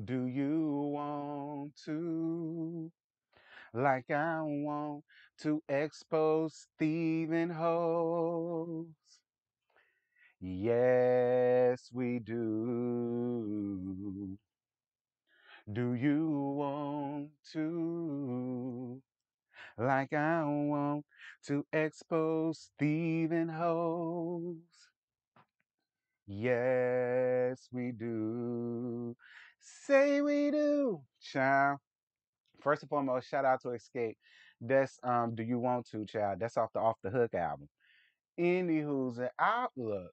Do you want to, like I want to expose Stephen hoes? Yes, we do. Do you want to, like I want to expose Stephen hoes? Yes, we do. Say we do, child. First and foremost, shout out to Escape. That's Do You Want To, child. That's off the Hook album. Anywho's I look,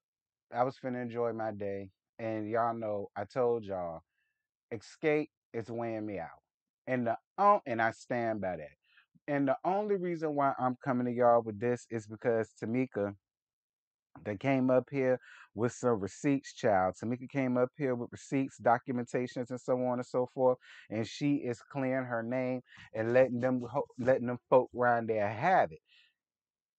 I was finna enjoy my day, and y'all know I told y'all Escape is weighing me out, and I stand by that. And the only reason why I'm coming to y'all with this is because Tamika, they came up here with some receipts, child. Tamika came up here with receipts, documentations, and so on and so forth. And she is clearing her name and letting them folk around there have it.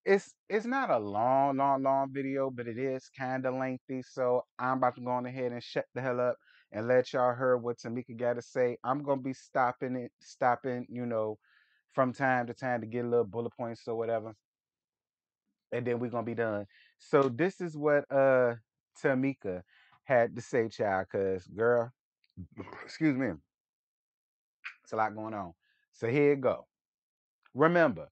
It's not a long video, but it is kind of lengthy. So I'm about to go on ahead and shut the hell up and let y'all hear what Tamika got to say. I'm gonna be stopping, from time to time to get a little bullet points or whatever, and then we're gonna be done. So this is what Tamika had to say, child, cause girl, excuse me, it's a lot going on. So here it go. Remember,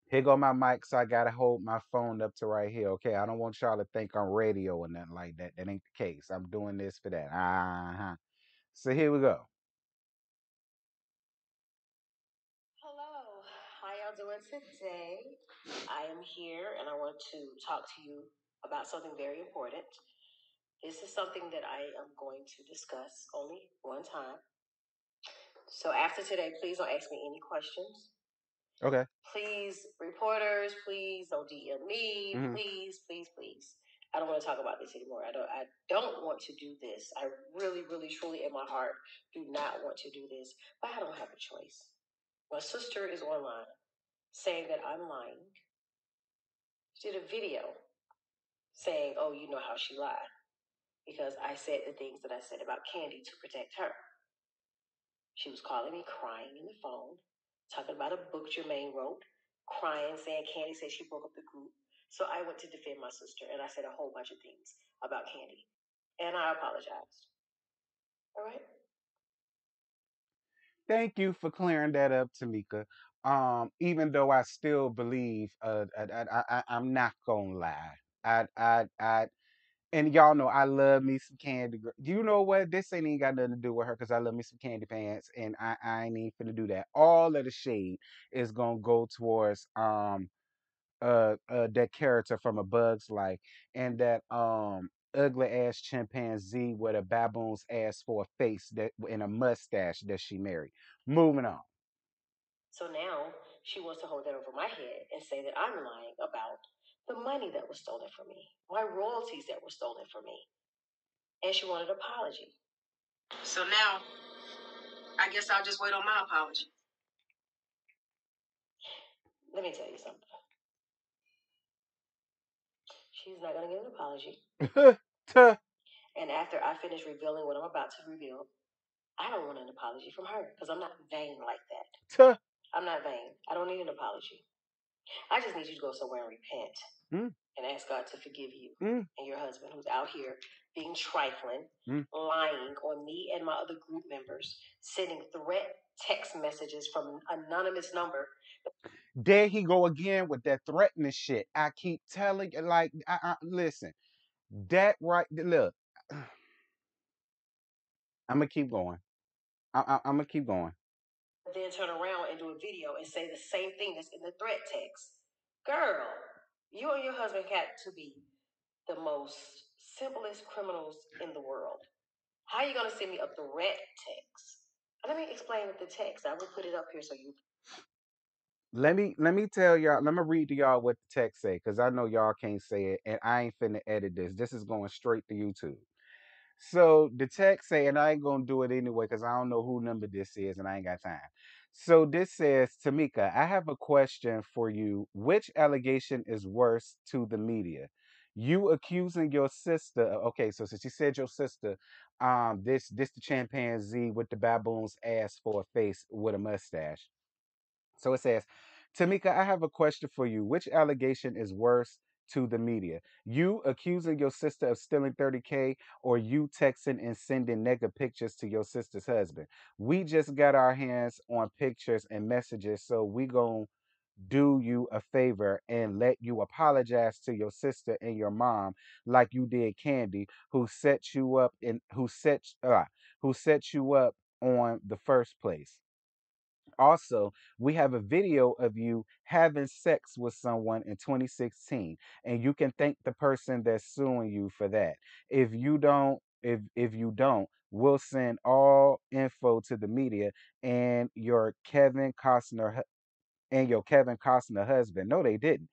here go my mic, so I gotta hold my phone up to right here. Okay, I don't want y'all to think I'm radio or nothing like that. That ain't the case. I'm doing this for that. Uh-huh. So here we go. Hello, how y'all doing today? I am here and I want to talk to you about something very important. This is something that I am going to discuss only one time. So after today, please don't ask me any questions. Okay. Please, reporters, please don't DM me. Hmm. Please, please, please. I don't want to talk about this anymore. I don't want to do this. I really, really, truly in my heart do not want to do this. But I don't have a choice. My sister is online saying that I'm lying. She did a video saying, "Oh, you know how she lied," because I said the things that I said about Candy to protect her. She was calling me crying in the phone, talking about a book Jermaine wrote, crying, saying Candy said she broke up the group. So I went to defend my sister and I said a whole bunch of things about Candy. And I apologized. All right? Thank you for clearing that up, Tamika. Even though I still believe, I'm not gonna lie. I And y'all know I love me some Candy. You know what? This ain't even got nothing to do with her because I love me some Candy Pants, and I ain't even finna do that. All of the shade is gonna go towards that character from A Bug's Life and that ugly ass chimpanzee with a baboon's ass for a face that and a mustache that she married. Moving on. So now she wants to hold that over my head and say that I'm lying about the money that was stolen from me, my royalties that were stolen from me. And she wanted an apology. So now I guess I'll just wait on my apology. Let me tell you something. She's not going to get an apology. Tuh, And after I finish revealing what I'm about to reveal, I don't want an apology from her because I'm not vain like that. tuh. I'm not vain. I don't need an apology. I just need you to go somewhere and repent Mm, and ask God to forgive you mm, and your husband who's out here being trifling, mm. lying on me and my other group members, sending threat text messages from an anonymous number. There he go again with that threatening shit. I keep telling you, like, listen, that right, look, I'm gonna keep going. I'm gonna keep going. Then turn around and do a video and say the same thing that's in the threat text. Girl, you and your husband got to be the most simplest criminals in the world. How are you gonna send me a threat text? Let me explain the text. I will put it up here so you. Let me tell y'all. Let me read to y'all what the text say, cause I know y'all can't say it, and I ain't finna edit this. This is going straight to YouTube. So the text say, and I ain't gonna do it anyway, cause I don't know who number this is, and I ain't got time. So this says, Tamika, I have a question for you. Which allegation is worse to the media? You accusing your sister. Okay, so since you said your sister, this the chimpanzee with the baboon's ass for a face with a mustache. So it says, Tamika, I have a question for you. Which allegation is worse to the media? You accusing your sister of stealing 30K, or you texting and sending nigga pictures to your sister's husband? We just got our hands on pictures and messages, so we gon' do you a favor and let you apologize to your sister and your mom like you did Candy, who set you up and who set you up on the first place. Also, we have a video of you having sex with someone in 2016, and you can thank the person that's suing you for that. If you don't, we'll send all info to the media and your Kevin Costner husband. No, they didn't.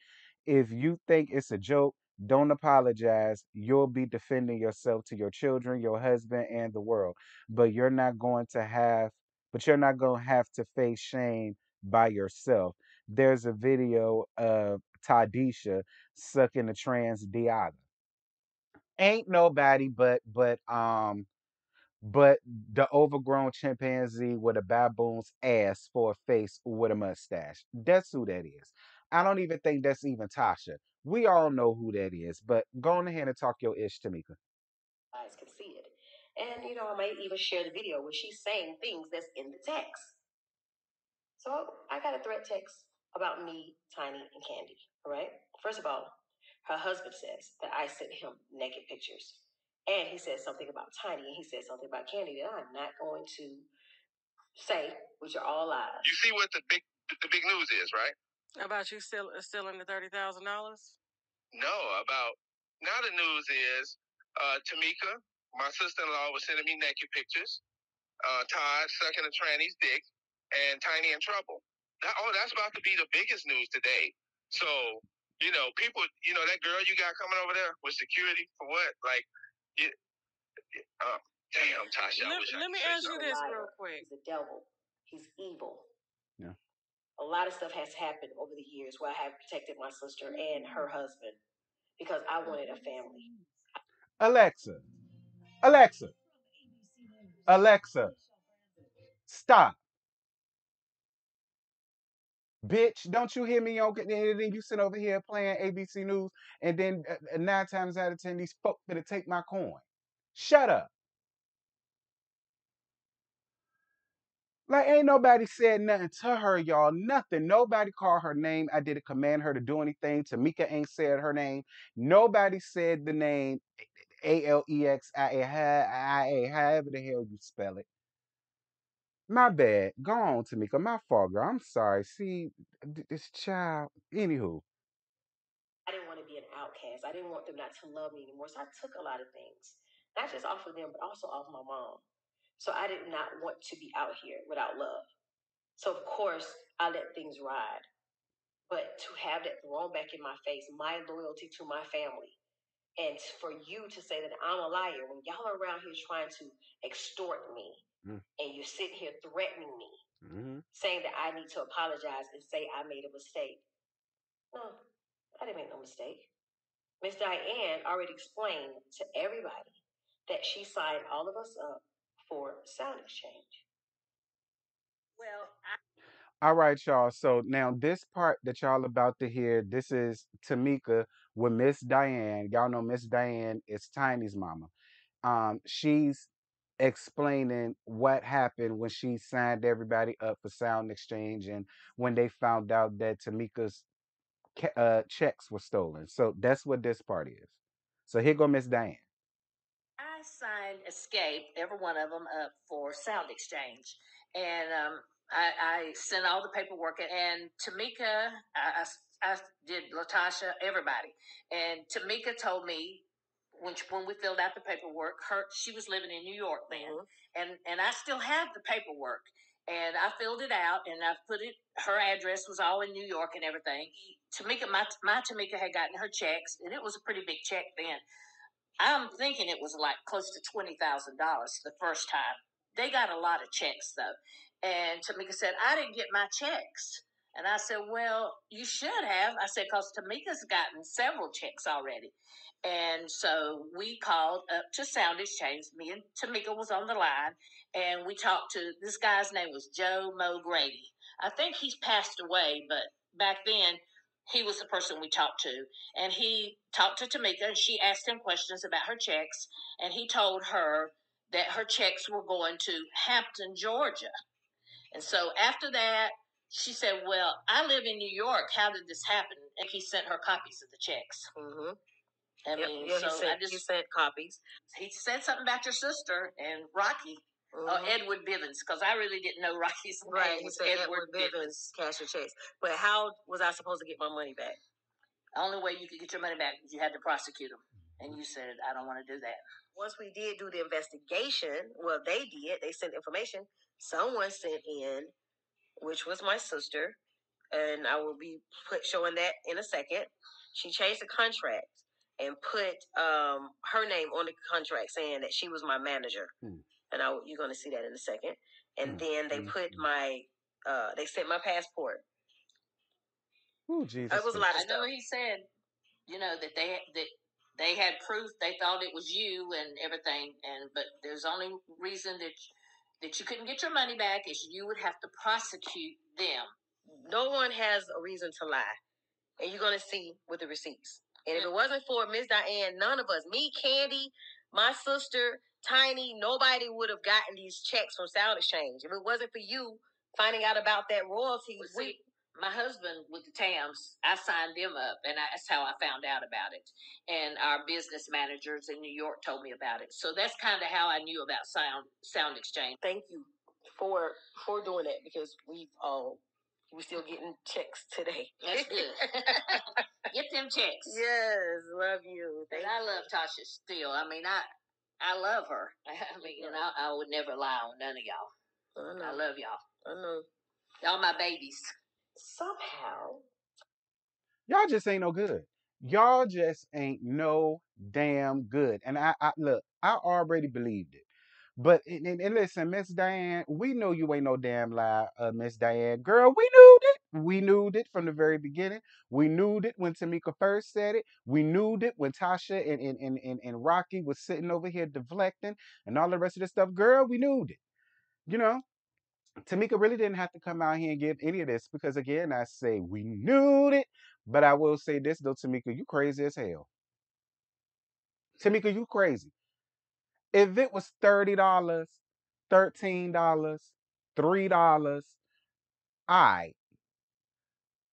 If you think it's a joke, don't apologize. You'll be defending yourself to your children, your husband, and the world. But you're not going to have, you're not going to have to face shame by yourself. There's a video of Tadisha sucking a trans Diaga. Ain't nobody but the overgrown chimpanzee with a baboon's ass for a face with a mustache. That's who that is. I don't even think that's even Tasha. We all know who that is, but go on ahead and talk your ish, Tamika. Eyes can see it. And, I might even share the video where she's saying things that's in the text. So I got a threat text about me, Tiny, and Candy. All right. First of all, her husband says that I sent him naked pictures. And he says something about Tiny, and he says something about Candy that I'm not going to say, which are all lies. You see what the big news is, right? About you stealing the $30,000? No, about now the news is Tamika, my sister-in-law, was sending me naked pictures. Todd sucking a tranny's dick, and Tiny in trouble. That's about to be the biggest news today. So, people, that girl you got coming over there with security for what? Like, it, damn, Tasha. Let me ask you this real quick. He's a devil. He's evil. Yeah. A lot of stuff has happened over the years where I have protected my sister and her husband because I wanted a family. Alexa, Alexa, Alexa, stop. Bitch, don't you hear me? And then you sit over here playing ABC News, and then 9 times out of 10, these folk better take my coin. Shut up. Like, ain't nobody said nothing to her, y'all. Nothing. Nobody called her name. I didn't command her to do anything. Tamika ain't said her name. Nobody said the name Alexia, however the hell you spell it. My bad. Go on, Tamika. My fault, girl. I'm sorry. See, this child. Anywho. I didn't want to be an outcast. I didn't want them not to love me anymore. So I took a lot of things, not just off of them, but also off my mom. So I did not want to be out here without love. So of course I let things ride. But to have that thrown back in my face, my loyalty to my family, and for you to say that I'm a liar when y'all are around here trying to extort me and you're sitting here threatening me, Mm-hmm. saying that I need to apologize and say I made a mistake. No, I didn't make no mistake. Miss Diane already explained to everybody that she signed all of us up for sound exchange. Well, All right, y'all. So now this part that y'all about to hear, this is Tamika with Miss Diane. Y'all know Miss Diane is Tiny's mama. She's explaining what happened when she signed everybody up for sound exchange and when they found out that Tamika's checks were stolen. So that's what this part is. So here go Miss Diane. I signed Escape, every one of them, up for sound exchange. And I sent all the paperwork. And Tamika, I did Latasha, everybody. And Tamika told me when we filled out the paperwork, she was living in New York then, and I still have the paperwork. And I filled it out, and I put it. Her address was all in New York and everything. Tamika, my Tamika had gotten her checks, and it was a pretty big check then. I'm thinking it was like close to $20,000 the first time. They got a lot of checks though. And Tamika said, I didn't get my checks. And I said, well, you should have. I said, because Tamika's gotten several checks already. And so we called up to Sound Exchange. Me and Tamika was on the line, and we talked to this guy's name was Joe Mo Grady. I think he's passed away, but back then he was the person we talked to. And he talked to Tamika, and she asked him questions about her checks, and he told her that her checks were going to Hampton, Georgia. And so after that, she said, well, I live in New York. How did this happen? And he sent her copies of the checks. Mm-hmm. I mean, yeah, so he sent copies. He said something about your sister and Rocky. Edward Bivens, because I really didn't know Rocky's name. Right, he said Edward Bivens cash your checks. But how was I supposed to get my money back? The only way you could get your money back is you had to prosecute him. And you said, I don't want to do that. Once we did do the investigation, well, they did. They sent information. Someone sent in, which was my sister, and I will be showing that in a second. She changed the contract and put her name on the contract, saying that she was my manager. And you're going to see that in a second. And then they put they sent my passport. Oh, Jesus. It was a lot of stuff. I know he said, that they had proof. They thought it was you and everything, but there's only reason that you couldn't get your money back is you would have to prosecute them. No one has a reason to lie, and you're gonna see with the receipts. And if it wasn't for Miss Diane, none of us, me, Candy, my sister, Tiny, nobody would have gotten these checks from Sound Exchange. If it wasn't for you finding out about that royalty, my husband with the TAMs, I signed them up, and that's how I found out about it. And our business managers in New York told me about it. So that's kind of how I knew about Sound Exchange. Thank you for doing that, because we're still getting checks today. That's good. Get them checks. Yes, love you. I love Tasha still. I mean, I love her. I mean, I would never lie on none of y'all. I love y'all. I know. Y'all my babies. Somehow. Y'all just ain't no good. Y'all just ain't no damn good. And I look, I already believed it. But and listen, Miss Diane, we know you ain't no damn lie, Miss Diane. Girl, we knew it. We knew it from the very beginning. We knew it when Tamika first said it. We knew it when Tasha and Rocky was sitting over here deflecting and all the rest of this stuff. Girl, we knew it. You know, Tamika really didn't have to come out here and give any of this because, again, I say we knew it. But I will say this, though, Tamika, you crazy as hell. Tamika, you crazy. If it was $30, $13, $3, I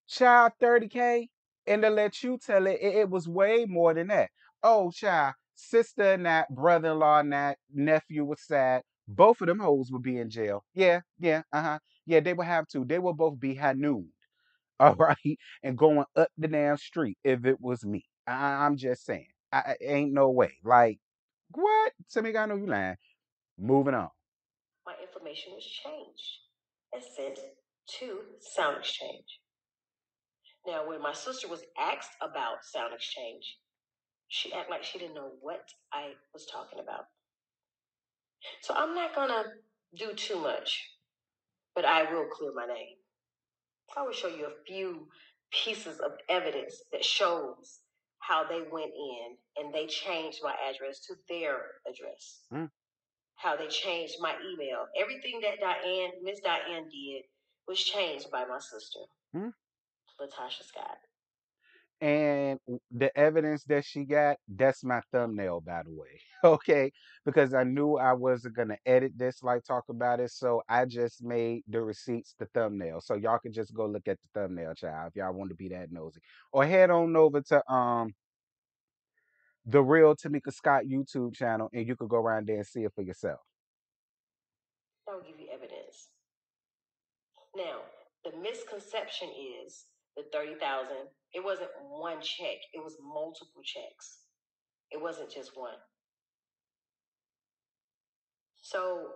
child 30K, and to let you tell it was way more than that. Oh, child, sister and that, brother-in-law and that, nephew was sad. Both of them hoes would be in jail. Yeah, yeah, uh-huh. Yeah, they would have to. They would both be hanoed, all right, and going up the damn street if it was me. I'm just saying. Ain't no way. Like, what? Somebody I know you lying. Moving on. My information was changed and sent to Sound Exchange. Now, when my sister was asked about Sound Exchange, she acted like she didn't know what I was talking about. So I'm not gonna do too much, but I will clear my name. I will show you a few pieces of evidence that shows how they went in and they changed my address to their address. How they changed my email. Everything that Miss Diane did was changed by my sister, Latasha Scott. And the evidence that she got, that's my thumbnail, by the way. Okay. Because I knew I wasn't going to edit this, like talk about it. So I just made the receipts the thumbnail. So y'all can just go look at the thumbnail, child, if y'all want to be that nosy. Or head on over to the real Tamika Scott YouTube channel and you could go around there and see it for yourself. I'll give you evidence. Now, the misconception is the 30,000. It wasn't one check. It was multiple checks. It wasn't just one. So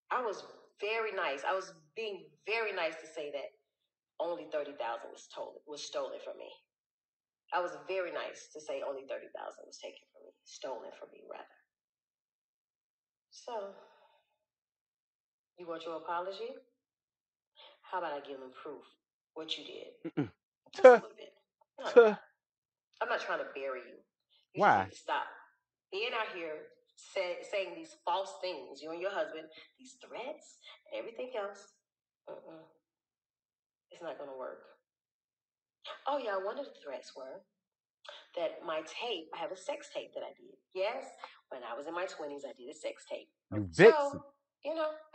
I was very nice. I was being very nice to say that only 30,000 was stolen from me. I was very nice to say only 30,000 was taken from me, stolen from me rather. So, you want your apology? How about I give them proof what you did. Mm-mm. Just a Tuh, little bit. Not a tuh. lot. I'm not trying to bury you. You just need Why? to stop being out here saying these false things. You and your husband, these threats and everything else. Mm-mm, it's not going to work. Oh, yeah, one of the threats were that my tape, I have a sex tape that I did. Yes, when I was in my 20s, I did a sex tape. You So, vixen.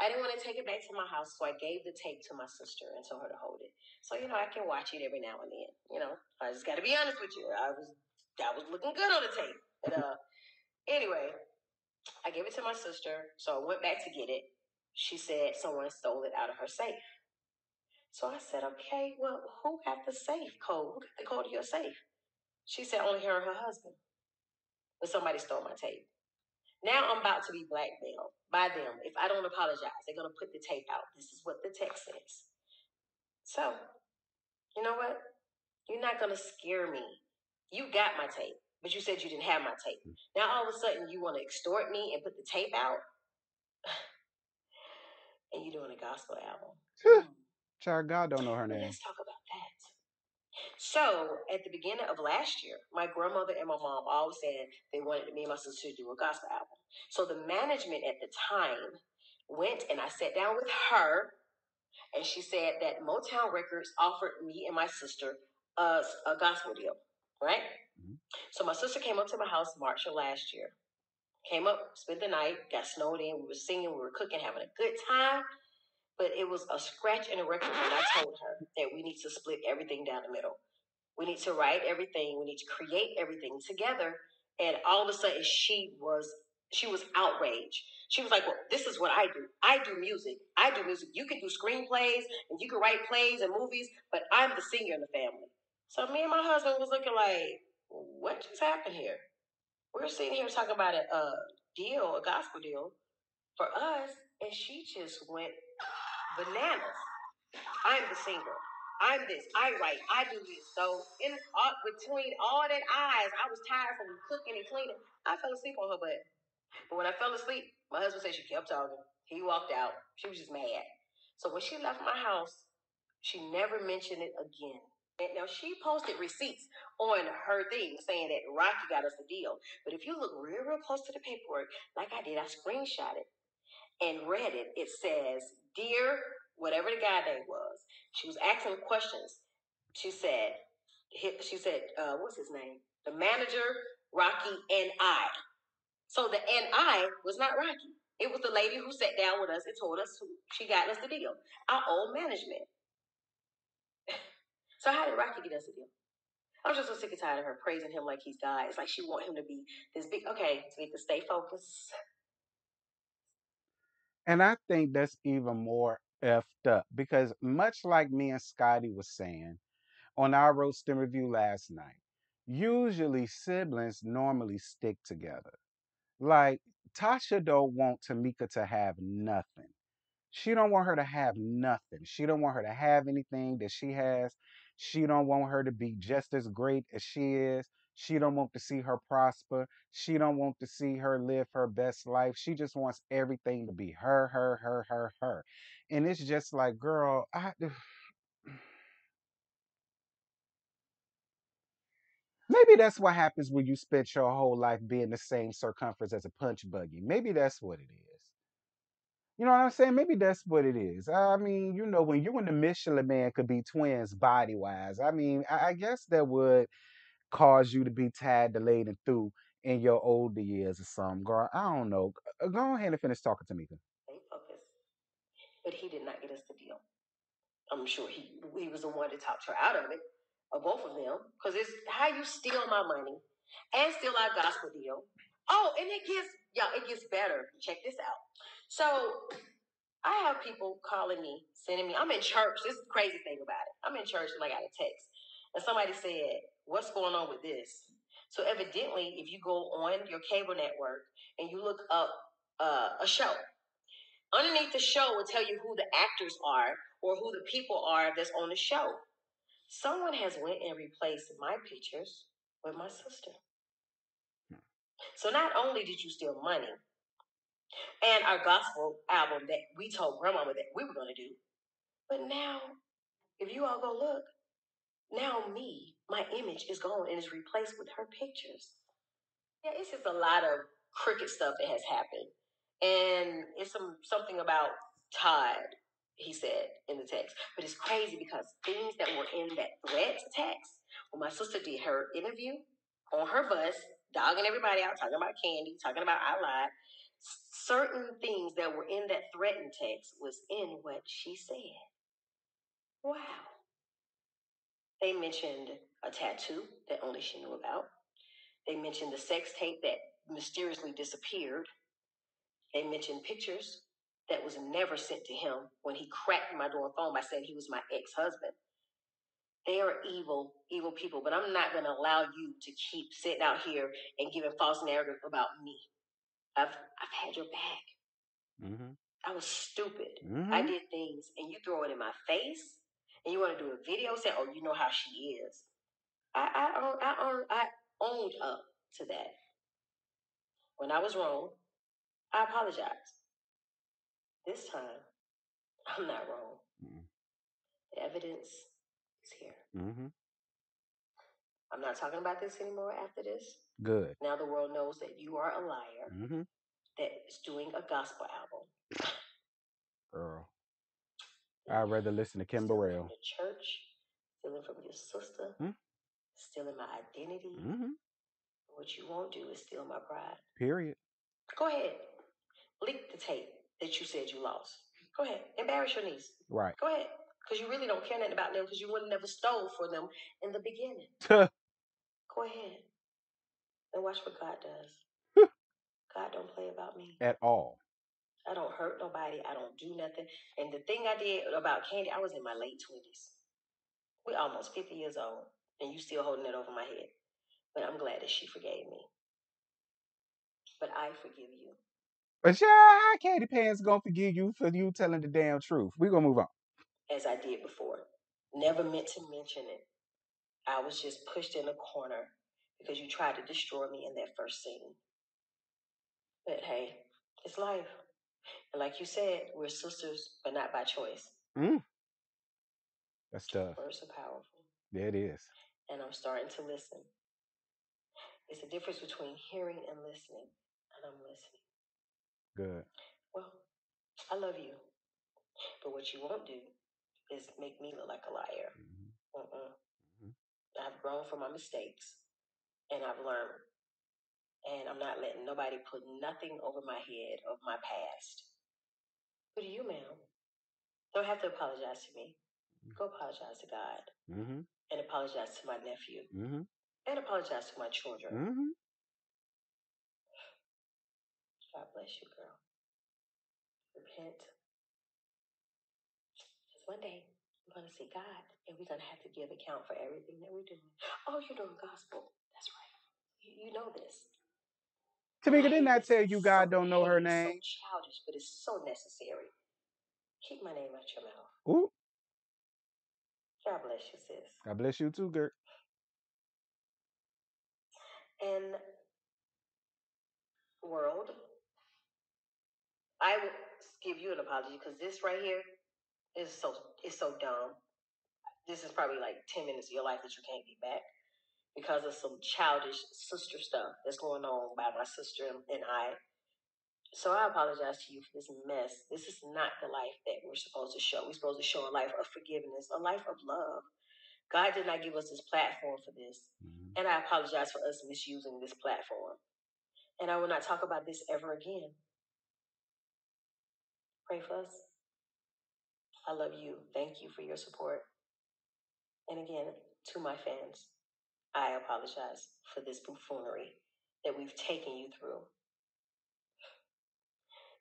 I didn't want to take it back to my house, so I gave the tape to my sister and told her to hold it. So, I can watch it every now and then. I just got to be honest with you. I was looking good on the tape. But anyway, I gave it to my sister, so I went back to get it. She said someone stole it out of her safe. So I said, okay, well, who got the safe code? Who got the code to your safe? She said only her and her husband. But somebody stole my tape. Now I'm about to be blackmailed by them. If I don't apologize, they're going to put the tape out. This is what the text says. So, you know what? You're not going to scare me. You got my tape, but you said you didn't have my tape. Now all of a sudden you want to extort me and put the tape out, and you're doing a gospel album. Tuh. Child, God don't know her Well, name. let's talk about that. So, at the beginning of last year, my grandmother and my mom always said they wanted me and my sister to do a gospel album. So, the management at the time went and I sat down with her, and she said that Motown Records offered me and my sister a gospel deal, right? Mhm. So, my sister came up to my house March of last year. Came up, spent the night, got snowed in. We were singing, we were cooking, having a good time. But it was a scratch in the record when I told her that we need to split everything down the middle. We need to write everything. We need to create everything together. And all of a sudden, she was outraged. She was like, "Well, this is what I do. I do music. I do music. You can do screenplays and you can write plays and movies, but I'm the singer in the family." So me and my husband was looking like, "What just happened here?" We're sitting here talking about a gospel deal for us, and she just went bananas. I'm the singer. I'm this. I write. I do this. So between all that eyes, I was tired from cooking and cleaning. I fell asleep on her butt. But when I fell asleep, my husband said she kept talking. He walked out. She was just mad. So when she left my house, she never mentioned it again. And now she posted receipts on her thing saying that Rocky got us a deal. But if you look real, real close to the paperwork, like I did, I screenshot it and read it. It says, "Dear," whatever the guy name was. She was asking questions. She said, what's his name? The manager, Rocky, and I. So the and I was not Rocky. It was the lady who sat down with us and told us who she got us the deal. Our old management. So how did Rocky get us the deal? I'm just so sick and tired of her praising him like he's God. It's like she want him to be this big. Okay, so we have to stay focused. And I think that's even more effed up because much like me and Scotty was saying on our roast and review last night, usually siblings normally stick together. Like Tasha don't want Tamika to have nothing. She don't want her to have nothing. She don't want her to have anything that she has. She don't want her to be just as great as she is. She don't want to see her prosper. She don't want to see her live her best life. She just wants everything to be her, her, her, her, her. And it's just like, girl, maybe that's what happens when you spend your whole life being the same circumference as a punch buggy. Maybe that's what it is. You know what I'm saying? Maybe that's what it is. I mean, when you and the Michelin Man could be twins body wise, I mean, I guess that would cause you to be tired, delayed, and through in your older years or something. Girl, I don't know. Go ahead and finish talking to me. Stay focused. But he did not get us the deal. I'm sure he was the one that talked her out of it, or both of them, because it's how you steal my money and steal our gospel deal. Oh, and it gets better. Check this out. So I have people calling me, sending me. I'm in church. This is the crazy thing about it. I'm in church and I got a text, and somebody said, "What's going on with this?" So evidently, if you go on your cable network and you look up a show, underneath the show will tell you who the actors are or who the people are that's on the show. Someone has went and replaced my pictures with my sister. So not only did you steal money and our gospel album that we told grandmama that we were going to do, but now If you all go look, now my image is gone and is replaced with her pictures. Yeah, it's just a lot of crooked stuff that has happened. And it's something about Todd, he said in the text. But it's crazy because things that were in that threat text, when my sister did her interview on her bus, dogging everybody out, talking about Candy, talking about I lied, certain things that were in that threatened text was in what she said. Wow. They mentioned a tattoo that only she knew about. They mentioned the sex tape that mysteriously disappeared. They mentioned pictures that was never sent to him when he cracked my door phone by saying he was my ex-husband. They are evil, evil people, but I'm not going to allow you to keep sitting out here and giving false narrative about me. I've had your back. Mm-hmm. I was stupid. Mm-hmm. I did things, and you throw it in my face, and you want to do a video saying, "Oh, you know how she is." I owned up to that. When I was wrong, I apologize. This time, I'm not wrong. Mm-hmm. The evidence is here. Mm-hmm. I'm not talking about this anymore after this. Good. Now the world knows that you are a liar Mm-hmm. that is doing a gospel album. Girl, I'd rather listen to Kim Stealing from Burrell. the church, stealing from your sister, Mm-hmm. stealing my identity. Mm-hmm. What you won't do is steal my pride. Period. Go ahead. Leak the tape that you said you lost. Go ahead. Embarrass your niece. Right. Go ahead. Because you really don't care nothing about them because you would never stole for them in the beginning. Go ahead and watch what God does. God don't play about me. At all. I don't hurt nobody. I don't do nothing. And the thing I did about Candy, I was in my late 20s. We're almost 50 years old, and you still holding it over my head. But I'm glad that she forgave me. But I forgive you. But yeah, how Katy Pants gonna forgive you for you telling the damn truth? We gonna move on. As I did before. Never meant to mention it. I was just pushed in a corner because you tried to destroy me in that first scene. But hey, it's life. And like you said, we're sisters, but not by choice. Mm, that's tough. Words are powerful. Yeah, it is. And I'm starting to listen. It's a difference between hearing and listening. And I'm listening. Good. Well, I love you. But what you won't do is make me look like a liar. Mm-hmm. Mm-hmm. I've grown from my mistakes and I've learned. And I'm not letting nobody put nothing over my head of my past. Who do you, ma'am? Don't have to apologize to me. Go apologize to God. Mm-hmm. And apologize to my nephew. Mm-hmm. And apologize to my children. Mm-hmm. God bless you, girl. Repent. Because one day we're going to see God and we're going to have to give account for everything that we're doing. Oh, you're doing gospel. That's right. You know this. Tamika, didn't I tell you God don't know her It's so name? childish, but it's so necessary. Keep my name out your mouth. Ooh. God bless you, sis. God bless you too, Gert. And world, I will give you an apology because this right here is so dumb. This is probably like 10 minutes of your life that you can't get back because of some childish sister stuff that's going on by my sister and I. So I apologize to you for this mess. This is not the life that we're supposed to show. We're supposed to show a life of forgiveness, a life of love. God did not give us this platform for this. Mm-hmm. And I apologize for us misusing this platform. And I will not talk about this ever again. Pray for us. I love you. Thank you for your support. And again, to my fans, I apologize for this buffoonery that we've taken you through.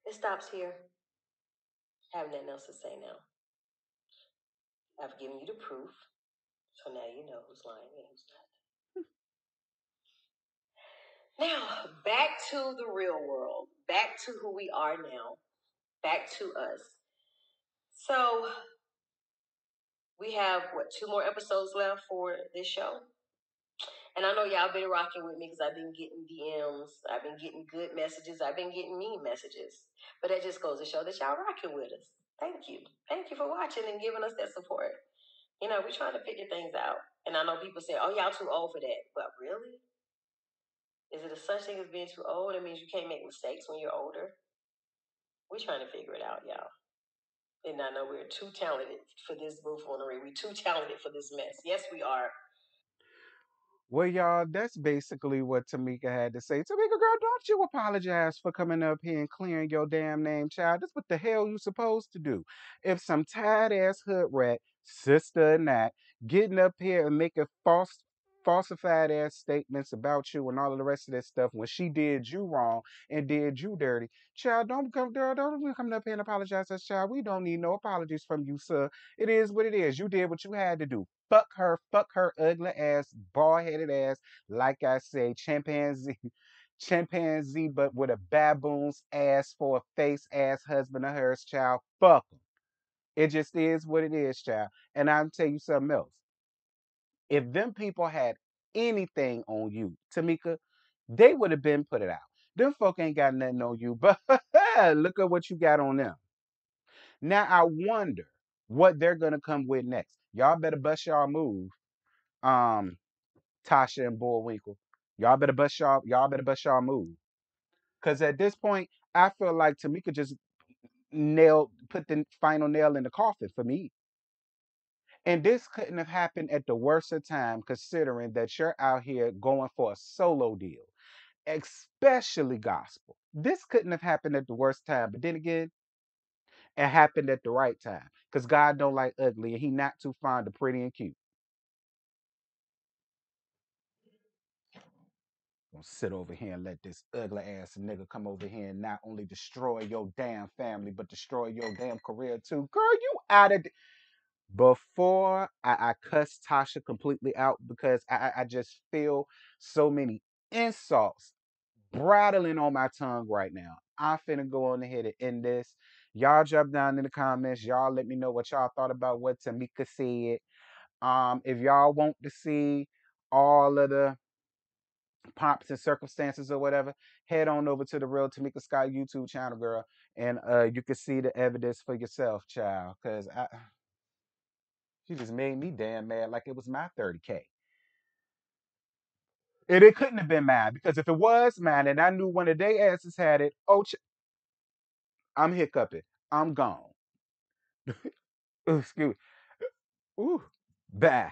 It stops here. I have nothing else to say now. I've given you the proof, so now you know who's lying and who's not. Now, back to the real world. Back to who we are now. Back to us. So, we have, two more episodes left for this show? And I know y'all been rocking with me because I've been getting DMs. I've been getting good messages. I've been getting mean messages. But that just goes to show that y'all rocking with us. Thank you. Thank you for watching and giving us that support. We're trying to figure things out. And I know people say, "Oh, y'all too old for that," but really, is it a such thing as being too old? It means you can't make mistakes when you're older. We're trying to figure it out, y'all. And I know we're too talented for this buffoonery. We're too talented for this mess. Yes, we are. Well, y'all, that's basically what Tamika had to say. Tamika, girl, don't you apologize for coming up here and clearing your damn name, child. That's what the hell you supposed to do. If some tired ass hood rat, sister and that, getting up here and making falsified ass statements about you and all of the rest of that stuff when she did you wrong and did you dirty. Child, don't come, girl, don't be coming up here and apologize to us, child. We don't need no apologies from you, sir. It is what it is. You did what you had to do. Fuck her ugly ass, bald headed ass, like I say, chimpanzee, chimpanzee, but with a baboon's ass for a face ass husband of hers, child. Fuck him. It just is what it is, child. And I'll tell you something else. If them people had anything on you, Tamika, they would have been put it out. Them folk ain't got nothing on you, but look at what you got on them. Now I wonder what they're gonna come with next. Y'all better bust y'all move. Um, Tasha and Bullwinkle. Y'all better bust y'all move. Cause at this point, I feel like Tamika just put the final nail in the coffin for me. And this couldn't have happened at the worst of time, considering that you're out here going for a solo deal, especially gospel. This couldn't have happened at the worst time, but then again, it happened at the right time. Cause God don't like ugly, and He not too fond of pretty and cute. Gonna sit over here and let this ugly ass nigga come over here and not only destroy your damn family, but destroy your damn career too. Girl, you out of before I cuss Tasha completely out because I just feel so many insults brattling on my tongue right now. I'm finna go on ahead and end this. Y'all drop down in the comments. Y'all let me know what y'all thought about what Tamika said. If y'all want to see all of the pomps and circumstances or whatever, head on over to the Real Tamika Scott YouTube channel, girl, and you can see the evidence for yourself, child. Cause she just made me damn mad like it was my 30K. And it couldn't have been mine because if it was mine and I knew one of they asses had it, oh, I'm hiccuping. I'm gone. Ooh, excuse me. Ooh, bye.